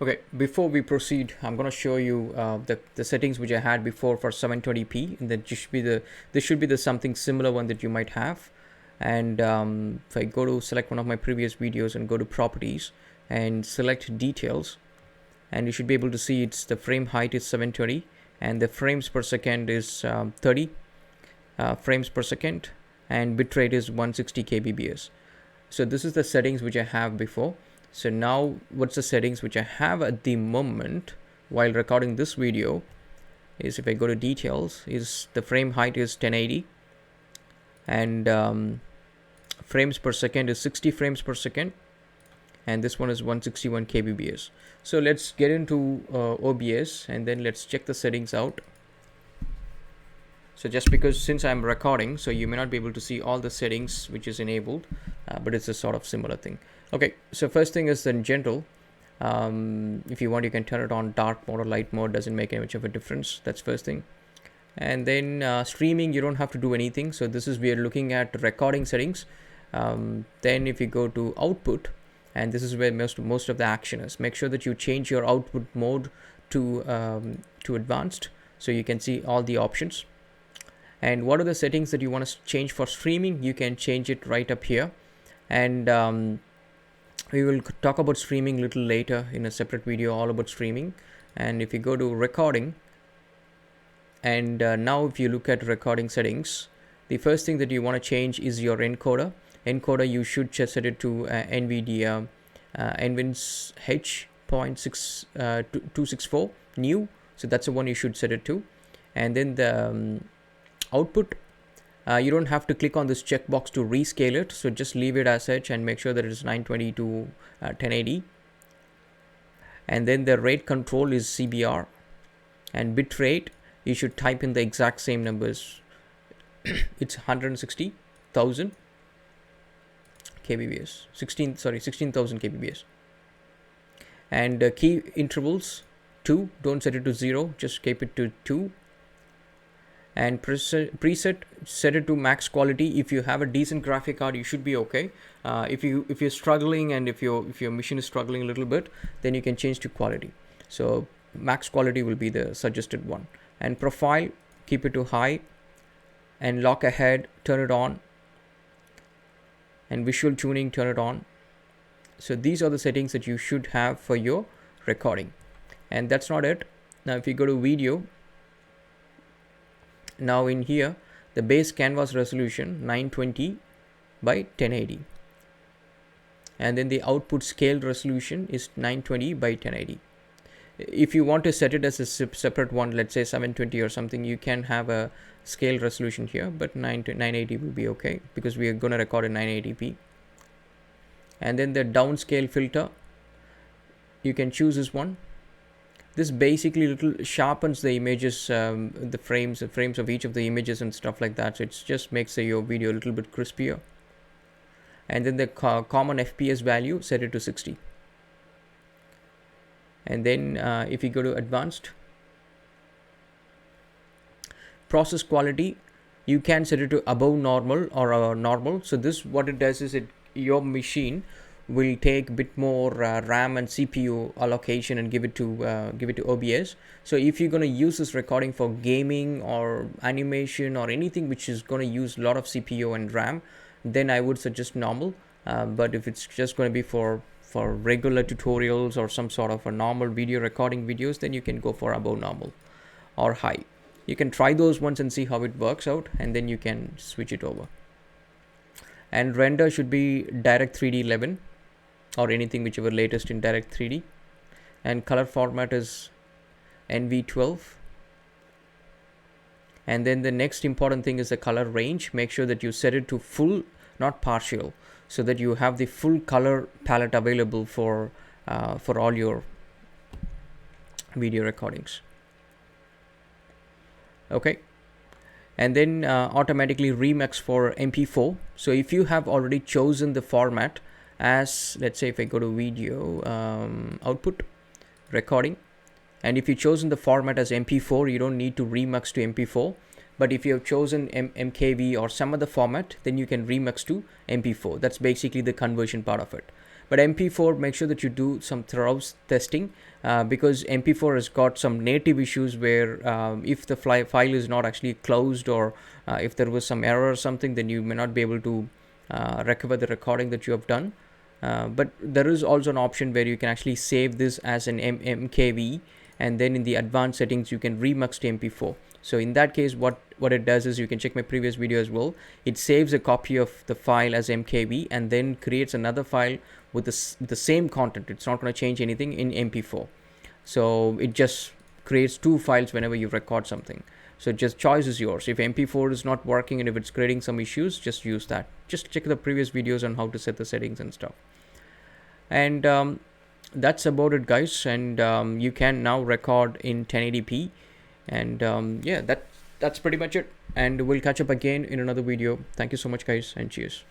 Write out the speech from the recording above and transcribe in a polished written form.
Okay, before we proceed, I'm going to show you the settings which I had before for 720p, and this should be the something similar one that you might have. And if I go to select one of my previous videos and go to properties and select details, and you should be able to see it's the frame height is 720 and the frames per second is 30 frames per second, and bitrate is 160 kbps. So this is the settings which I have before. So now what's the settings which I have at the moment while recording this video is, if I go to details, is the frame height is 1080 and frames per second is 60 frames per second, and this one is 161 kbps. So let's get into OBS and then let's check the settings out. So just because since I'm recording, so you may not be able to see all the settings which is enabled, but it's a sort of similar thing. Okay, so first thing is in general, if you want you can turn it on dark mode or light mode, doesn't make much of a difference. That's first thing. And then streaming, you don't have to do anything. So this is, we are looking at recording settings. Then if you go to output, and this is where most of the action is, make sure that you change your output mode to advanced, so you can see all the options. And what are the settings that you want to change for streaming? You can change it right up here. And we will talk about streaming a little later in a separate video all about streaming. And if you go to recording, and now if you look at recording settings, the first thing that you want to change is your encoder. You should just set it to NVIDIA NVINS H.264 new. So that's the one you should set it to. And then the output, you don't have to click on this checkbox to rescale it, so just leave it as such and make sure that it is 920 to 1080. And then the rate control is CBR, and bit rate you should type in the exact same numbers. It's 160,000 kbps, 16,000 kbps. And key intervals 2, don't set it to 0, just keep it to 2. And preset, set it to max quality. If you have a decent graphic card, you should be okay. If you're struggling, and if your machine is struggling a little bit, then you can change to quality. So max quality will be the suggested one. And profile, keep it to high. And lock ahead, turn it on. And visual tuning, turn it on. So these are the settings that you should have for your recording. And that's not it. Now if you go to video, now in here the base canvas resolution 920 by 1080, and then the output scale resolution is 920 by 1080. If you want to set it as a separate one, let's say 720 or something, you can have a scale resolution here, but 980 will be okay because we are going to record in 980p. And then the downscale filter, you can choose this one. This basically little sharpens the images, the frames of each of the images and stuff like that. So it just makes your video a little bit crispier. And then the common FPS value, set it to 60. And then if you go to advanced, process quality, you can set it to above normal or normal. So this, what it does is your machine will take a bit more RAM and CPU allocation and give it to OBS. So if you're going to use this recording for gaming or animation or anything which is going to use a lot of CPU and RAM, then I would suggest normal. But if it's just going to be for regular tutorials or some sort of a normal video recording videos, then you can go for above normal or high. You can try those ones and see how it works out, and then you can switch it over. And render should be Direct 3D 11 or anything whichever latest in Direct 3D. And color format is NV12. And then the next important thing is the color range. Make sure that you set it to full, not partial, so that you have the full color palette available for all your video recordings. Okay. And then automatically remix for MP4. So if you have already chosen the format as, let's say if I go to video, output, recording, and if you've chosen the format as MP4, you don't need to remix to MP4. But if you have chosen MKV or some other format, then you can remix to MP4. That's basically the conversion part of it. But MP4, make sure that you do some thorough testing, because MP4 has got some native issues where if the file is not actually closed, or if there was some error or something, then you may not be able to recover the recording that you have done. But there is also an option where you can actually save this as an MKV, and then in the advanced settings you can remux to MP4. So in that case, what it does is, you can check my previous video as well, it saves a copy of the file as MKV and then creates another file with the same content. It's not going to change anything in MP4. So it just creates two files whenever you record something. So just choice is yours. If MP4 is not working and if it's creating some issues, just use that. Just check the previous videos on how to set the settings and stuff. And that's about it, guys. And you can now record in 1080p. And yeah, that's pretty much it. And we'll catch up again in another video. Thank you so much, guys, and cheers.